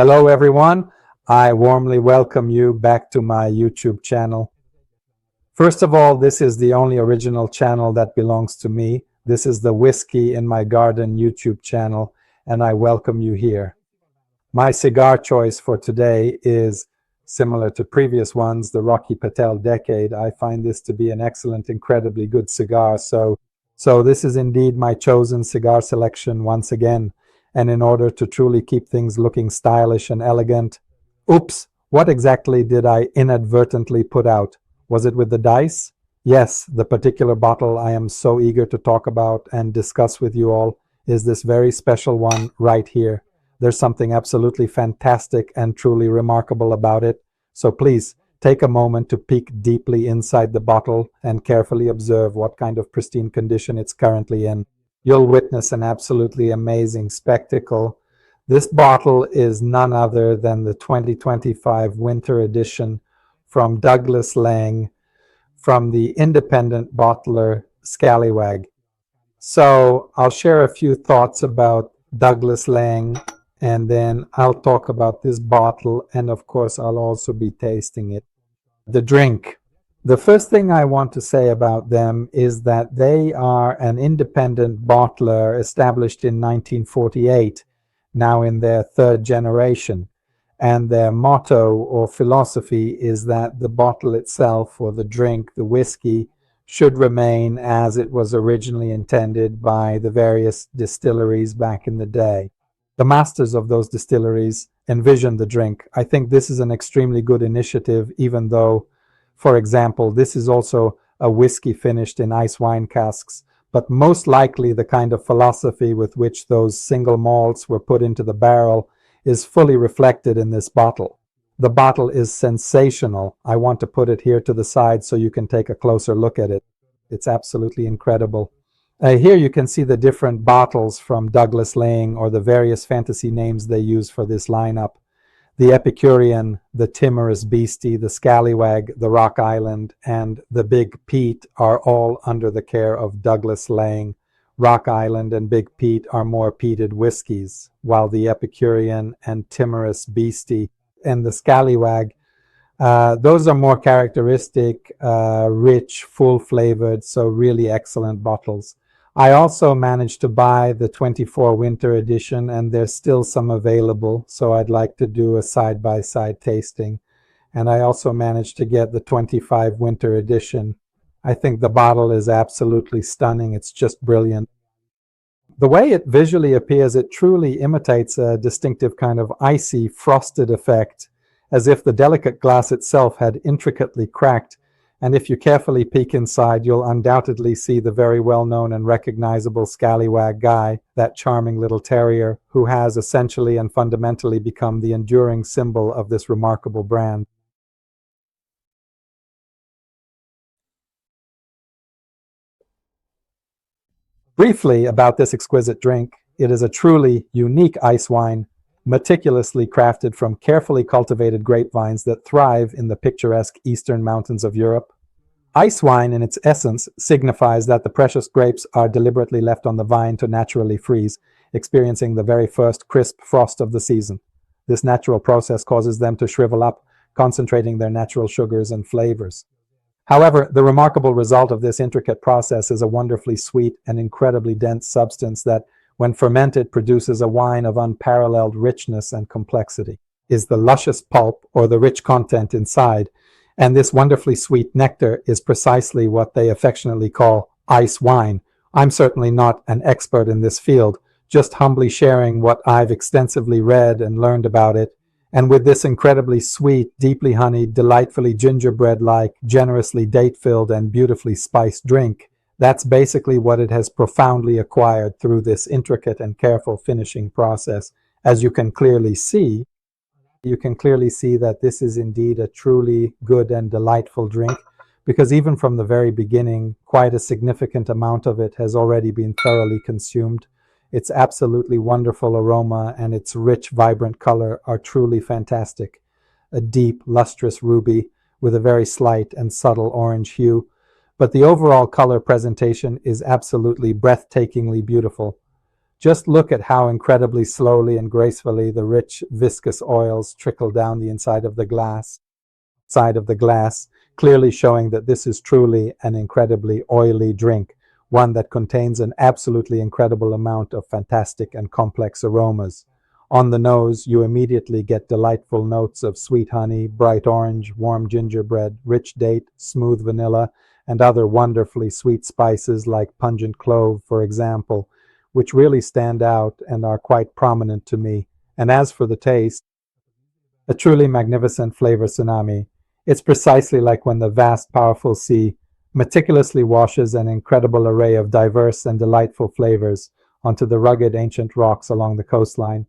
Hello everyone, I warmly welcome you back to my YouTube channel. First of all, this is the only original channel that belongs to me. This is the Whiskey in My Garden YouTube channel, and I welcome you here. My cigar choice for today is similar to previous ones, the Rocky Patel Decade. I find this to be an excellent, incredibly good cigar. So this is indeed my chosen cigar selection once again. And in order to truly keep things looking stylish and elegant, oops, what exactly did I inadvertently put out? Was it with the dice? Yes, the particular bottle I am so eager to talk about and discuss with you all is this very special one right here. There's something absolutely fantastic and truly remarkable about it. So please take a moment to peek deeply inside the bottle and carefully observe what kind of pristine condition it's currently in. You'll witness an absolutely amazing spectacle. This bottle is none other than the 2025 winter edition from Douglas Lang from the independent bottler Scallywag. So I'll share a few thoughts about Douglas Lang, and then I'll talk about this bottle, and of course I'll also be tasting it. The drink. The first thing I want to say about them is that they are an independent bottler established in 1948, now in their third generation. And their motto or philosophy is that the bottle itself, or the drink, the whiskey, should remain as it was originally intended by the various distilleries back in the day. The masters of those distilleries envisioned the drink. I think this is an extremely good initiative, even though, for example, this is also a whiskey finished in ice wine casks, but most likely the kind of philosophy with which those single malts were put into the barrel is fully reflected in this bottle. The bottle is sensational. I want to put it here to the side so you can take a closer look at it. It's absolutely incredible. Here you can see the different bottles from Douglas Lang, or the various fantasy names they use for this lineup. The Epicurean, the Timorous Beastie, the Scallywag, the Rock Island, and the Big Pete are all under the care of Douglas Lang. Rock Island and Big Pete are more peated whiskies, while the Epicurean and Timorous Beastie and the Scallywag, those are more characteristic, rich, full-flavored, so really excellent bottles. I also managed to buy the 24 winter edition, and there's still some available, so I'd like to do a side-by-side tasting. And I also managed to get the 25 winter edition. I think the bottle is absolutely stunning. It's just brilliant. The way it visually appears, it truly imitates a distinctive kind of icy, frosted effect, as if the delicate glass itself had intricately cracked. And if you carefully peek inside, you'll undoubtedly see the very well-known and recognizable Scallywag Guy, that charming little terrier, who has essentially and fundamentally become the enduring symbol of this remarkable brand. Briefly about this exquisite drink, it is a truly unique ice wine, meticulously crafted from carefully cultivated grapevines that thrive in the picturesque eastern mountains of Europe. Ice wine, in its essence, signifies that the precious grapes are deliberately left on the vine to naturally freeze, experiencing the very first crisp frost of the season. This natural process causes them to shrivel up, concentrating their natural sugars and flavors. However, the remarkable result of this intricate process is a wonderfully sweet and incredibly dense substance that, when fermented, produces a wine of unparalleled richness and complexity. Is the luscious pulp, or the rich content inside, and this wonderfully sweet nectar is precisely what they affectionately call ice wine. I'm certainly not an expert in this field, just humbly sharing what I've extensively read and learned about it. And with this incredibly sweet, deeply honeyed, delightfully gingerbread-like, generously date-filled, and beautifully spiced drink, that's basically what it has profoundly acquired through this intricate and careful finishing process. As you can clearly see that this is indeed a truly good and delightful drink, because even from the very beginning, quite a significant amount of it has already been thoroughly consumed. Its absolutely wonderful aroma and its rich, vibrant color are truly fantastic. A deep, lustrous ruby with a very slight and subtle orange hue, but the overall color presentation is absolutely breathtakingly beautiful. Just look at how incredibly slowly and gracefully the rich, viscous oils trickle down the inside of the glass, clearly showing that this is truly an incredibly oily drink, one that contains an absolutely incredible amount of fantastic and complex aromas. On the nose, you immediately get delightful notes of sweet honey, bright orange, warm gingerbread, rich date, smooth vanilla, and other wonderfully sweet spices like pungent clove, for example, which really stand out and are quite prominent to me. And as for the taste, a truly magnificent flavor tsunami. It's precisely like when the vast, powerful sea meticulously washes an incredible array of diverse and delightful flavors onto the rugged ancient rocks along the coastline.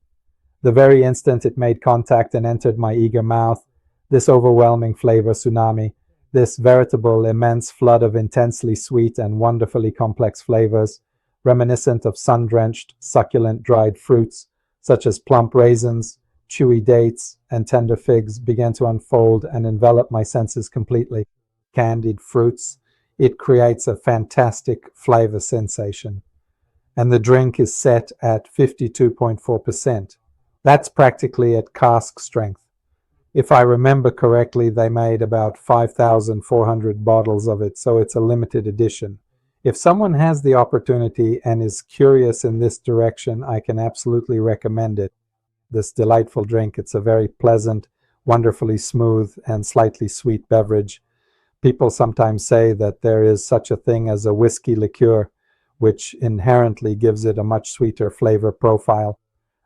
The very instant it made contact and entered my eager mouth, this overwhelming flavor tsunami, this veritable immense flood of intensely sweet and wonderfully complex flavors, reminiscent of sun-drenched, succulent dried fruits, such as plump raisins, chewy dates, and tender figs, began to unfold and envelop my senses completely. Candied fruits, it creates a fantastic flavor sensation. And the drink is set at 52.4%. That's practically at cask strength. If I remember correctly, they made about 5,400 bottles of it, so it's a limited edition. If someone has the opportunity and is curious in this direction, I can absolutely recommend it. This delightful drink, it's a very pleasant, wonderfully smooth, and slightly sweet beverage. People sometimes say that there is such a thing as a whiskey liqueur, which inherently gives it a much sweeter flavor profile.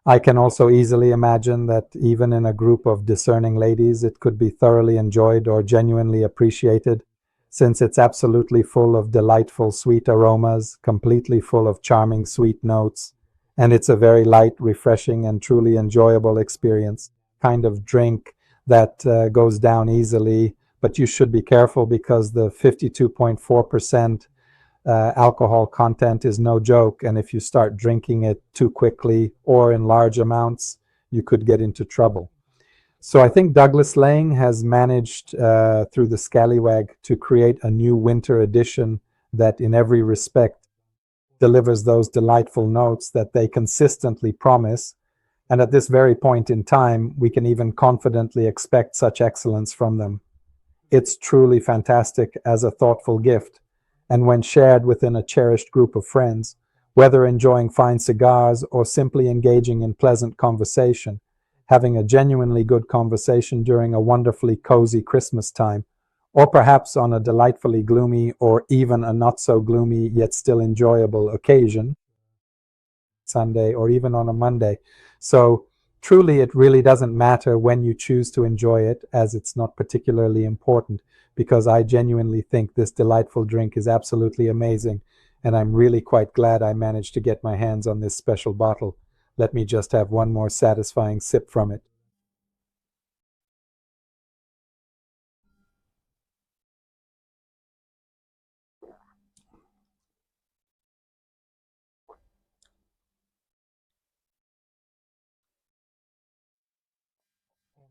I can also easily imagine that even in a group of discerning ladies, it could be thoroughly enjoyed or genuinely appreciated, since it's absolutely full of delightful sweet aromas, completely full of charming sweet notes, and it's a very light, refreshing, and truly enjoyable experience. Kind of drink that goes down easily, but you should be careful because the 52.4% alcohol content is no joke, and if you start drinking it too quickly or in large amounts, you could get into trouble. So I think Douglas Laing has managed through the Scallywag to create a new winter edition that in every respect delivers those delightful notes that they consistently promise, and at this very point in time we can even confidently expect such excellence from them. It's truly fantastic as a thoughtful gift, and when shared within a cherished group of friends, whether enjoying fine cigars or simply engaging in pleasant conversation, having a genuinely good conversation during a wonderfully cozy Christmas time, or perhaps on a delightfully gloomy or even a not so gloomy yet still enjoyable occasion, Sunday or even on a Monday. So truly it really doesn't matter when you choose to enjoy it, as it's not particularly important, because I genuinely think this delightful drink is absolutely amazing, and I'm really quite glad I managed to get my hands on this special bottle. Let me just have one more satisfying sip from it.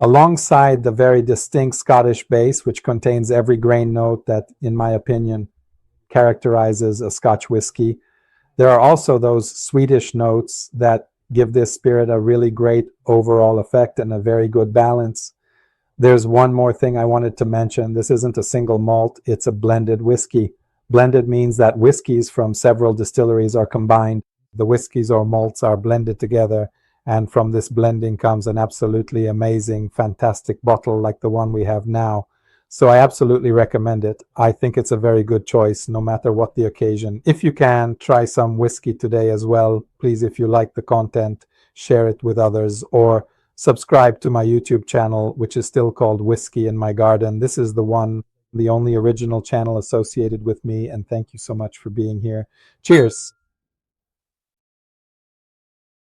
Alongside the very distinct Scottish base, which contains every grain note that, in my opinion, characterizes a Scotch whiskey, there are also those Swedish notes that give this spirit a really great overall effect and a very good balance. There's one more thing I wanted to mention. This isn't a single malt, it's a blended whiskey. Blended means that whiskeys from several distilleries are combined. The whiskeys or malts are blended together, and from this blending comes an absolutely amazing, fantastic bottle like the one we have now. So I absolutely recommend it. I think it's a very good choice, no matter what the occasion. If you can, try some whiskey today as well. Please, if you like the content, share it with others, or subscribe to my YouTube channel, which is still called Whiskey in My Garden. This is the only original channel associated with me, and thank you so much for being here. Cheers!